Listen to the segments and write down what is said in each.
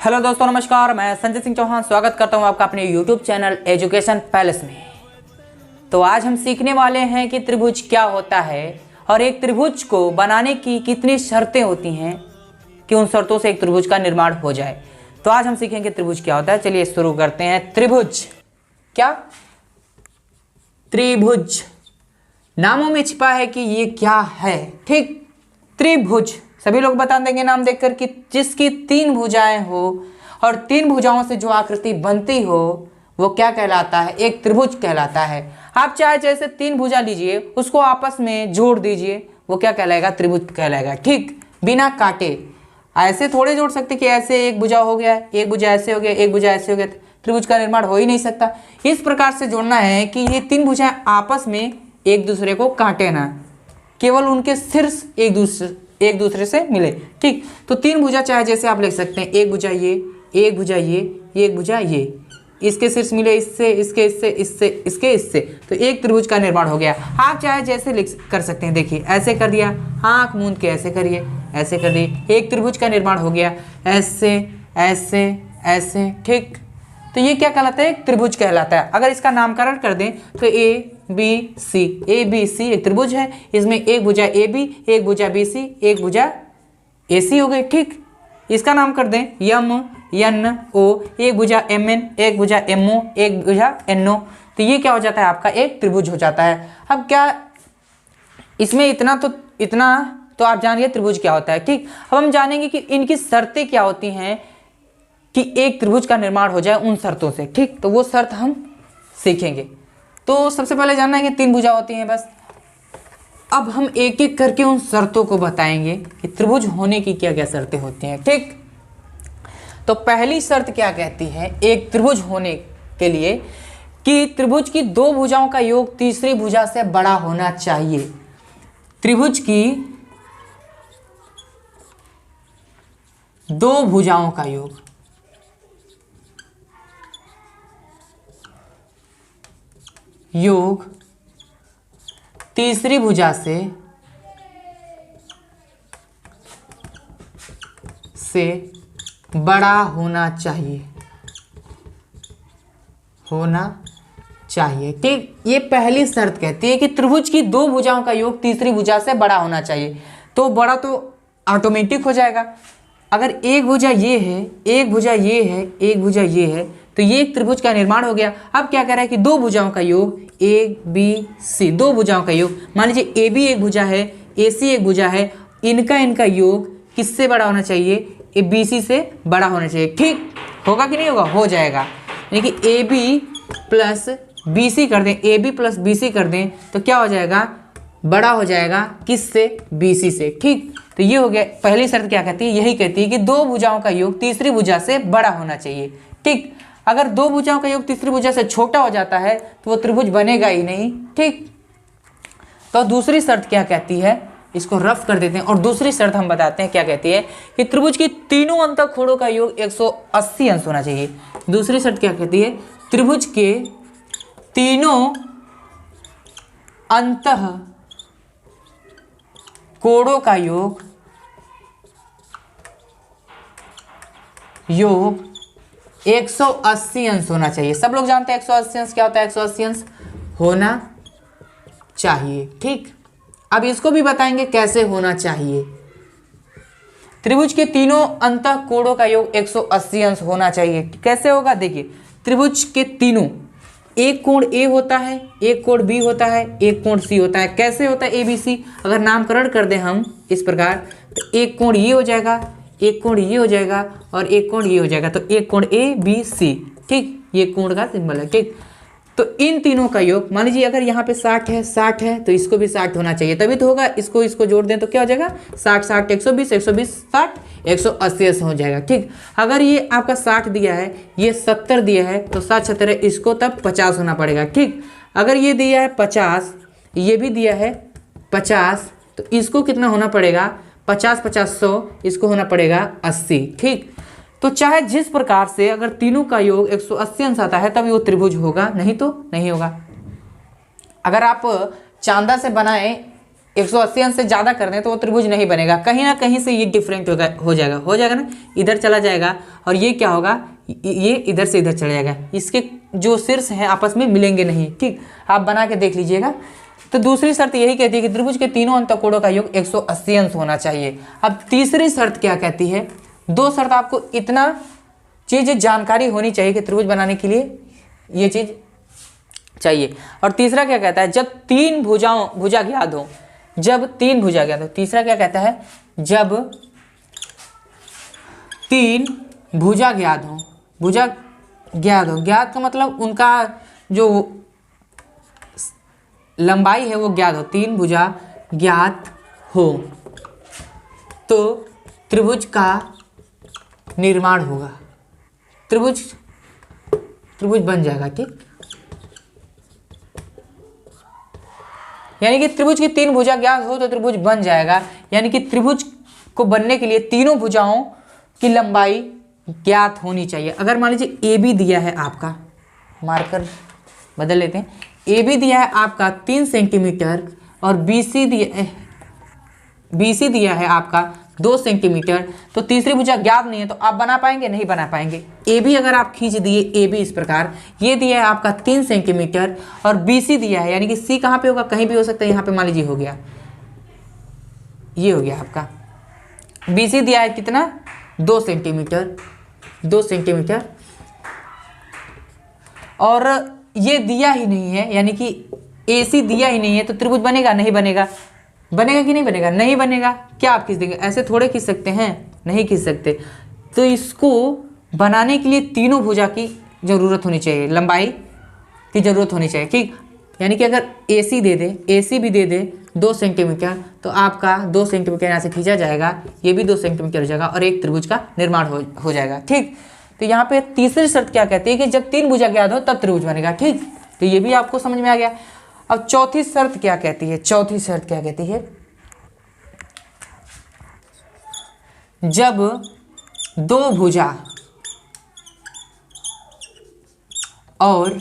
Hello दोस्तों, नमस्कार। मैं संजय सिंह चौहान स्वागत करता हूं आपका अपने यूट्यूब चैनल एजुकेशन पैलेस में। तो आज हम सीखने वाले हैं कि त्रिभुज क्या होता है और एक त्रिभुज को बनाने की कितनी शर्तें होती हैं कि उन शर्तों से एक त्रिभुज का निर्माण हो जाए। तो आज हम सीखेंगे त्रिभुज क्या होता है। चलिए शुरू करते हैं। त्रिभुज क्या? त्रिभुज नामों में छिपा है कि ये क्या है। ठीक, त्रिभुज सभी लोग बता देंगे नाम देखकर कि जिसकी तीन भुजाएं हो और तीन भुजाओं से जो आकृति बनती हो वो क्या कहलाता है? एक त्रिभुज कहलाता है। आप चाहे जैसे तीन भुजा लीजिए, उसको आपस में जोड़ दीजिए, वो क्या कहलाएगा? त्रिभुज कहलाएगा। ठीक, बिना काटे। ऐसे थोड़े जोड़ सकते कि ऐसे एक भुजा हो गया, एक भुजा ऐसे हो गया, एक भुजा ऐसे हो गया, त्रिभुज का निर्माण हो ही नहीं सकता। इस प्रकार से जोड़ना है कि ये तीन भुजाएं आपस में एक दूसरे को काटे ना, केवल उनके शीर्ष एक दूसरे से मिले। ठीक, तो तीन भुजा चाहे जैसे आप लिख सकते हैं, एक भुजा ये, एक भुजा ये, एक भुजा ये, इसके शीर्ष मिले इससे, इसके इससे, इससे, इसके इससे, तो एक त्रिभुज का निर्माण हो गया। आप चाहे जैसे लिख कर सकते हैं। देखिए ऐसे कर दिया, आंख मूंद के ऐसे करिए, ऐसे कर दिए, एक त्रिभुज का निर्माण हो गया। ऐसे ऐसे ऐसे। ठीक, तो ये क्या कहलाता है? एक त्रिभुज कहलाता है। अगर इसका नामकरण कर दें तो ए बी सी एक त्रिभुज है। इसमें एक भुजा ए बी, एक भुजा बी सी, एक भुजा ए सी हो गई। ठीक, इसका नाम कर दें यम एन ओ, एक भुजा एम एन, एक भुजा एम ओ, एक भुजा एन ओ, तो ये क्या हो जाता है? आपका एक त्रिभुज हो जाता है। अब क्या इसमें इतना तो आप जानिए त्रिभुज क्या होता है। ठीक, अब हम जानेंगे कि इनकी शर्तें क्या होती हैं कि एक त्रिभुज का निर्माण हो जाए उन शर्तों से। ठीक, तो वो शर्त हम सीखेंगे। तो सबसे पहले जानना है कि तीन भुजा होती हैं बस। अब हम एक एक करके उन शर्तों को बताएंगे कि त्रिभुज होने की क्या क्या शर्तें होती हैं। ठीक, तो पहली शर्त क्या कहती है एक त्रिभुज होने के लिए कि त्रिभुज की दो भुजाओं का योग तीसरी भुजा से बड़ा होना चाहिए। त्रिभुज की दो भुजाओं का योग तीसरी भुजा से बड़ा होना चाहिए। ठीक, ये पहली शर्त कहती है कि त्रिभुज की दो भुजाओं का योग तीसरी भुजा से बड़ा होना चाहिए। तो बड़ा तो ऑटोमेटिक हो जाएगा। अगर एक भुजा ये है, एक भुजा ये है, एक भुजा ये है, तो ये एक त्रिभुज का निर्माण हो गया। अब क्या कह रहा है कि दो भुजाओं का योग ए बी सी, दो भुजाओं का योग, मान लीजिए ए बी एक भुजा है, ए सी एक भुजा है, इनका योग किससे बड़ा होना चाहिए? ए बी सी से बड़ा होना चाहिए। ठीक, होगा कि नहीं होगा? हो जाएगा। यानी कि A B plus B C कर दें, A B plus B C कर दें तो क्या हो जाएगा? बड़ा हो जाएगा किससे? बी सी से। ठीक, तो ये हो गया। पहली शर्त क्या कहती है? यही कहती है कि दो भुजाओं का योग तीसरी भुजा से बड़ा होना चाहिए। ठीक, अगर दो भुजाओं का योग तीसरी भुजा से छोटा हो जाता है तो वो त्रिभुज बनेगा ही नहीं। ठीक, तो दूसरी शर्त क्या कहती है? इसको रफ कर देते हैं और दूसरी शर्त हम बताते हैं क्या कहती है कि त्रिभुज की तीनों अंतःकोणों का योग 180 अंश होना चाहिए। दूसरी शर्त क्या कहती है? त्रिभुज के तीनों अंतःकोणों का योग 180 अंश होना चाहिए। सब लोग जानते हैं 180 अंश क्या होता है? 180 अंश होना चाहिए। ठीक, अब इसको भी बताएंगे कैसे होना चाहिए। त्रिभुज के तीनों अंतःकोणों का योग 180 अंश होना चाहिए। कैसे होगा? देखिए, त्रिभुज के तीनों, एक कोण ए होता है, एक कोण बी होता है, एक कोण सी होता है। कैसे होता है ए बी सी? अगर नामकरण कर दें हम इस प्रकार, तो एक कोण ये हो जाएगा, एक कोण ये हो जाएगा और एक कोण ये हो जाएगा, तो एक कोण ए बी सी। ठीक, ये कोण का सिंबल है। ठीक, तो इन तीनों का योग, मान लीजिए अगर यहाँ पे 60 है तो इसको भी 60 होना चाहिए, तभी तो होगा। इसको जोड़ दें तो क्या हो जाएगा? 60 120 120 60 180 हो जाएगा। ठीक, अगर ये आपका 60 दिया है, ये 70 दिया है, तो 7 70 इसको तब 50 होना पड़ेगा। ठीक, अगर ये दिया है 50, ये भी दिया है 50, तो इसको कितना होना पड़ेगा? 50 50 100, इसको होना पड़ेगा 80। ठीक, तो चाहे जिस प्रकार से अगर तीनों का योग 180 अंश आता है तभी वो त्रिभुज होगा, नहीं तो नहीं होगा। अगर आप चांदा से बनाएं 180 अंश से ज़्यादा कर दें तो वो त्रिभुज नहीं बनेगा, कहीं ना कहीं से ये डिफरेंट हो जाएगा ना, इधर चला जाएगा और ये क्या होगा, ये इधर से इधर चला जाएगा, इसके जो शीर्ष हैं आपस में मिलेंगे नहीं। ठीक, आप बना के देख लीजिएगा। तो दूसरी शर्त यही कहती है कि त्रिभुज के तीनों अंतःकोणों का योग 180 अंश होना चाहिए। अब तीसरी शर्त क्या कहती है, दो शर्त आपको इतना चीज़ जानकारी होनी चाहिए कि त्रिभुज बनाने के लिए ये चीज़ चाहिए। और तीसरा क्या कहता है, जब तीन भुजा ज्ञात हो, जब तीन भुजा ज्ञात हो। तीसरा क्या कहता है, जब तीन भुजा ज्ञात हो, भुजा ज्ञात हो, ज्ञात का मतलब उनका जो लंबाई है वो ज्ञात हो, तीन भुजा ज्ञात हो तो त्रिभुज का निर्माण होगा, त्रिभुज बन जाएगा। ठीक, यानी कि त्रिभुज की तीन भुजा ज्ञात हो तो त्रिभुज बन जाएगा। यानी कि त्रिभुज को बनने के लिए तीनों भुजाओं की लंबाई ज्ञात होनी चाहिए। अगर मान लीजिए ए बी दिया है आपका, मार्कर बदल लेते हैं, ए बी दिया है आपका 3 सेंटीमीटर और बी सी दिया है आपका 2 सेंटीमीटर, तो तीसरी भुजा ज्ञात नहीं है तो आप बना पाएंगे, नहीं बना पाएंगे। ए बी अगर आप खींच दिए, ए बी इस प्रकार, ये दिया है आपका 3 सेंटीमीटर और बी सी दिया है, यानी कि सी कहाँ पे होगा, कहीं भी हो सकता है, यहाँ पे मान लीजिए हो गया, ये हो गया आपका। बी सी दिया है कितना, 2 सेंटीमीटर, 2 सेंटीमीटर, और ये दिया ही नहीं है, यानी कि ए सी दिया ही नहीं है, तो त्रिभुज बनेगा, नहीं बनेगा, बनेगा कि नहीं बनेगा, नहीं बनेगा। क्या आप खींच देंगे, ऐसे थोड़े खींच सकते हैं, नहीं खींच सकते। तो इसको बनाने के लिए तीनों भुजा की जरूरत होनी चाहिए, लंबाई की जरूरत होनी चाहिए। ठीक, यानी कि अगर ए सी दे दे, ए सी भी दे दे 2 सेंटीमीटर, तो आपका 2 सेंटीमीटर यहाँ से खींचा जाएगा, ये भी 2 सेंटीमीटर हो जाएगा और एक त्रिभुज का निर्माण हो जाएगा। ठीक, तो यहाँ पे तीसरी शर्त क्या कहती है कि जब तीन भुजा ज्ञात हो तब त्रिभुज बनेगा। ठीक, तो ये भी आपको समझ में आ गया। अब चौथी शर्त क्या कहती है, चौथी शर्त क्या कहती है, जब दो भुजा और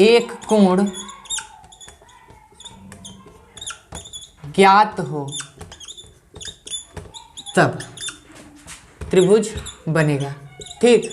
एक कोण ज्ञात हो तब त्रिभुज बनेगा। ठीक,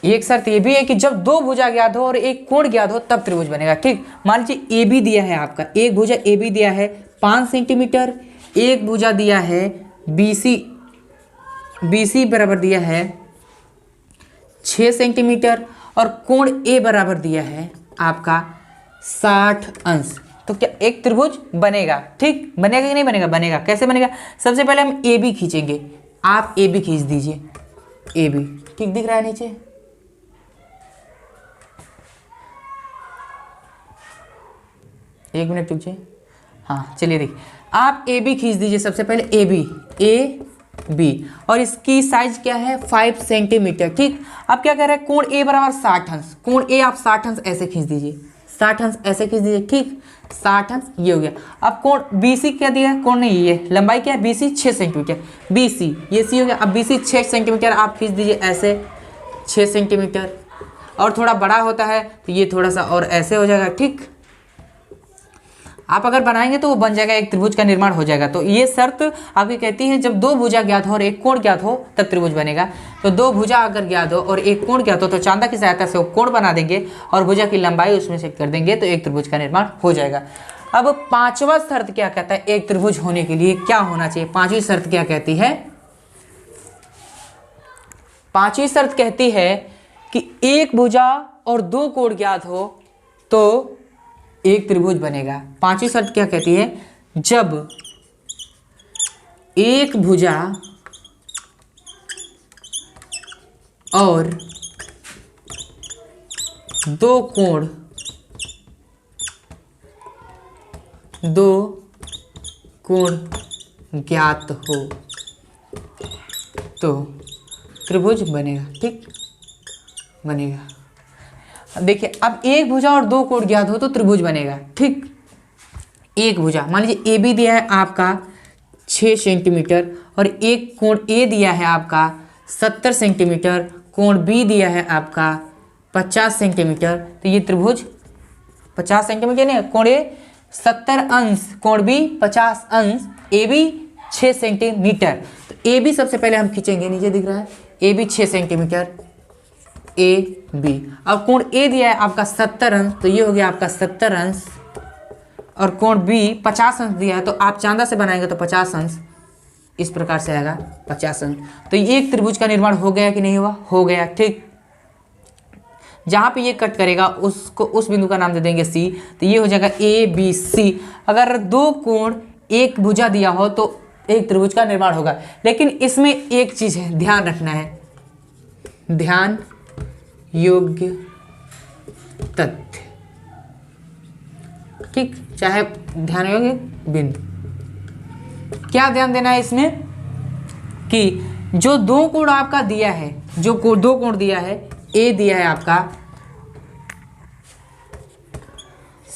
एक शर्त ये भी है कि जब दो भुजा ज्ञात हो और एक कोण ज्ञात हो तब त्रिभुज बनेगा। ठीक, मान लीजिए ए बी दिया है आपका, एक भुजा ए बी दिया है 5 सेंटीमीटर, एक भुजा दिया है बी सी बराबर दिया है 6 सेंटीमीटर और कोण ए बराबर दिया है आपका 60 अंश, तो क्या एक त्रिभुज बनेगा। ठीक, बनेगा कि नहीं बनेगा, बनेगा। कैसे बनेगा, सबसे पहले हम ए बी खींचेंगे, आप ए बी खींच दीजिए, ए बी ठीक दिख रहा है नीचे, एक मिनट रुकिए, हाँ चलिए देखिए, आप ए बी खींच दीजिए सबसे पहले, ए बी और इसकी साइज क्या है 5 सेंटीमीटर। ठीक, आप क्या कह रहे हैं, कोण ए बराबर 60 अंश, कोण ए आप 60 अंश ऐसे खींच दीजिए, 60 अंश ऐसे खींच दीजिए। ठीक, 60 अंश ये हो गया। अब कोण बी सी क्या दिया है, कोण नहीं, ये लंबाई क्या है, B C 6 centimeter, B C ये सी हो गया। अब बी सी 6 सेंटीमीटर आप खींच दीजिए ऐसे 6 सेंटीमीटर, और थोड़ा बड़ा होता है तो ये थोड़ा सा और ऐसे हो जाएगा। ठीक, आप अगर बनाएंगे तो वो बन जाएगा, एक त्रिभुज का निर्माण हो जाएगा। तो ये शर्त आपकी कहती है जब दो भुजा ज्ञात हो और एक कोण ज्ञात हो तब त्रिभुज बनेगा। तो दो भुजा अगर ज्ञात हो और एक कोण ज्ञात हो तो चांदा की सहायता से वो कोण बना देंगे और भुजा की लंबाई उसमें से कर देंगे तो एक त्रिभुज का निर्माण हो जाएगा। अब पांचवा शर्त क्या कहता है, एक त्रिभुज होने के लिए क्या होना चाहिए, पांचवी शर्त क्या कहती है, पांचवी शर्त कहती है कि एक भुजा और दो कोण ज्ञात हो तो एक त्रिभुज बनेगा। पांचवी शर्त क्या कहती है, जब एक भुजा और दो कोण ज्ञात हो तो त्रिभुज बनेगा। ठीक, बनेगा। देखिए, अब एक भुजा और दो कोण ज्ञात हो तो त्रिभुज बनेगा। ठीक, एक भुजा मान लीजिए ए बी दिया है आपका 6 सेंटीमीटर और एक कोण ए दिया है आपका 70 सेंटीमीटर, कोण बी दिया है आपका 50 सेंटीमीटर, तो ये त्रिभुज 50 सेंटीमीटर नहीं, कोण ए 70 अंश, कोण बी 50 अंश, ए बी 6 सेंटीमीटर। तो ए बी सबसे पहले हम खींचेंगे, नीचे दिख रहा है A B 6 centimeter, A B. अब कोण ए दिया है आपका 70 अंश, तो ये हो गया आपका 70 अंश, और कोण बी 50 अंश दिया है, तो आप चांदा से बनाएंगे तो 50 अंश, इस प्रकार से आएगा 50 अंश। तो ये एक त्रिभुज का निर्माण हो गया कि नहीं हुआ? हो गया। ठीक, जहाँ पे ये कट करेगा उसको, उस बिंदु का नाम दे देंगे सी, तो ये हो जाएगा ए बी सी। अगर दो कोण एक भुजा दिया हो तो एक त्रिभुज का निर्माण होगा। लेकिन इसमें एक चीज है, ध्यान रखना है, ध्यान योग्य तथ्य। ठीक, चाहे ध्यान योग्य बिंदु, क्या ध्यान देना है इसमें कि जो दो कोण आपका दिया है, जो दो कोण दिया है, ए दिया है आपका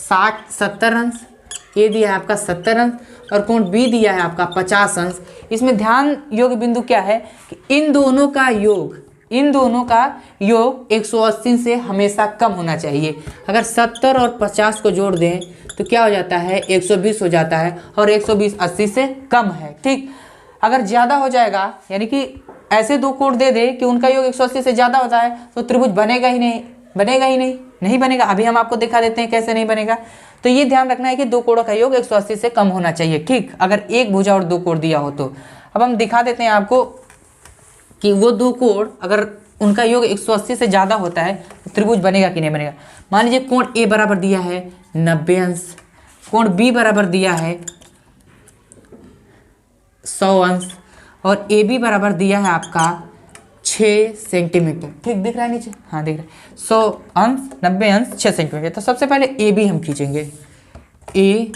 70 अंश, ए दिया है आपका 70 अंश, और कोण बी दिया है आपका 50 अंश। इसमें ध्यान योग्य बिंदु क्या है कि इन दोनों का योग 180 से हमेशा कम होना चाहिए। अगर 70 और 50 को जोड़ दें तो क्या हो जाता है? 120 हो जाता है, और 120 80 से कम है। ठीक, अगर ज़्यादा हो जाएगा, यानी कि ऐसे दो कोण दे दे कि उनका योग 180 से ज़्यादा होता है, तो त्रिभुज बनेगा ही नहीं, नहीं बनेगा। अभी हम आपको दिखा देते हैं कैसे नहीं बनेगा। तो ये ध्यान रखना है कि दो कोणों का योग 180 से कम होना चाहिए। ठीक, अगर एक भुजा और दो कोण दिया हो तो। अब हम दिखा देते हैं आपको कि वो दो कोण अगर उनका योग 180 से ज़्यादा होता है तो त्रिभुज बनेगा कि नहीं बनेगा। मान लीजिए कोण ए बराबर दिया है 90 अंश, कोण बी बराबर दिया है 100 अंश, और ए बी बराबर दिया है आपका 6 सेंटीमीटर। ठीक, दिख रहा है नीचे? हाँ दिख रहा है। 100 अंश, 90 अंश, 6 सेंटीमीटर। तो सबसे पहले ए बी हम खींचेंगे, ए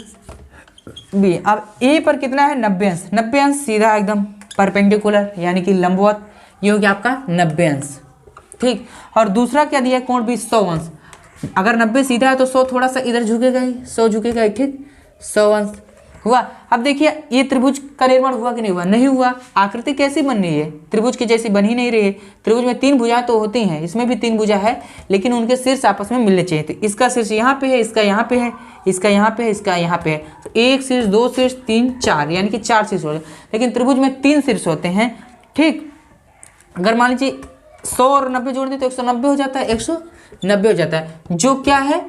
बी। अब ए पर कितना है? 90 अंश। 90 अंश सीधा एकदम परपेंडिकुलर, यानी कि लंबवत, ये हो गया आपका 90 अंश। ठीक, और दूसरा क्या दिया है? कोण बी 100 अंश। अगर 90 सीधा है तो 100 थोड़ा सा इधर झुकेगा ही, 100 झुकेगा ही। ठीक, 100 अंश हुआ। अब देखिए ये त्रिभुज का निर्माण हुआ कि नहीं हुआ? नहीं हुआ। आकृति कैसी बन रही है? त्रिभुज की जैसी बन ही नहीं रही है। त्रिभुज में 3 भुजाएं तो होती हैं, इसमें भी 3 भुजा है, लेकिन उनके शीर्ष आपस में मिलने चाहिए। तो इसका शीर्ष यहाँ पे है, इसका यहाँ पे है, इसका यहाँ पे है, इसका यहाँ पे है। तो एक शीर्ष, दो शीर्ष, 3, 4, यानी कि 4 शीर्ष होते हैं। लेकिन त्रिभुज में 3 शीर्ष होते हैं। ठीक, अगर मान लीजिए 100 और 90 जोड़ दें तो 190 हो जाता है, 190 हो जाता है, जो क्या है?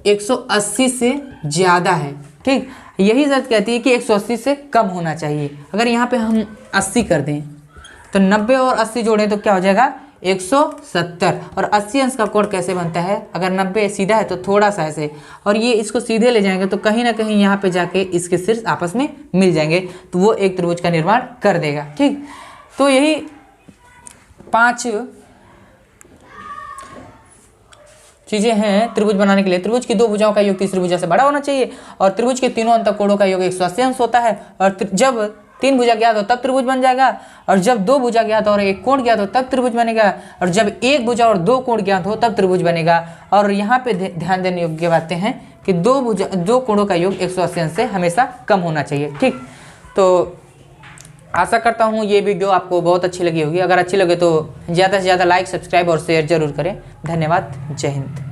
180 से ज़्यादा है। ठीक, यही शर्त कहती है कि 180 से कम होना चाहिए। अगर यहाँ पे हम 80 कर दें तो 90 और 80 जोड़ें तो क्या हो जाएगा? 170। और 80 अंश का कोण कैसे बनता है? अगर 90 सीधा है तो थोड़ा सा ऐसे, और ये इसको सीधे ले जाएंगे तो कहीं ना कहीं यहाँ पे जाके इसके शीर्ष आपस में मिल जाएंगे, तो वो एक त्रिभुज का निर्माण कर देगा। ठीक, तो यही 5 चीजें हैं त्रिभुज बनाने के लिए। त्रिभुज की 2 भुजाओं का योग तीसरी भुजा से बड़ा होना चाहिए, और त्रिभुज के तीनों अंतःकोणों का योग 180 अंश होता है। और जब 3 भुजा ज्ञात हो तब त्रिभुज बन जाएगा, और जब 2 भुजा ज्ञात हो और 1 कोण ज्ञात हो तब त्रिभुज बनेगा, और जब 1 भुजा और 2 कोण ज्ञात हो तब त्रिभुज बनेगा। और यहाँ पे ध्यान देने योग्य बातें हैं कि 2 कोणों का योग 180 अंश से हमेशा कम होना चाहिए। ठीक, तो आशा करता हूँ ये वीडियो आपको बहुत अच्छी लगी होगी। अगर अच्छी लगे तो ज़्यादा से ज़्यादा लाइक, सब्सक्राइब और शेयर जरूर करें। धन्यवाद। जय हिंद।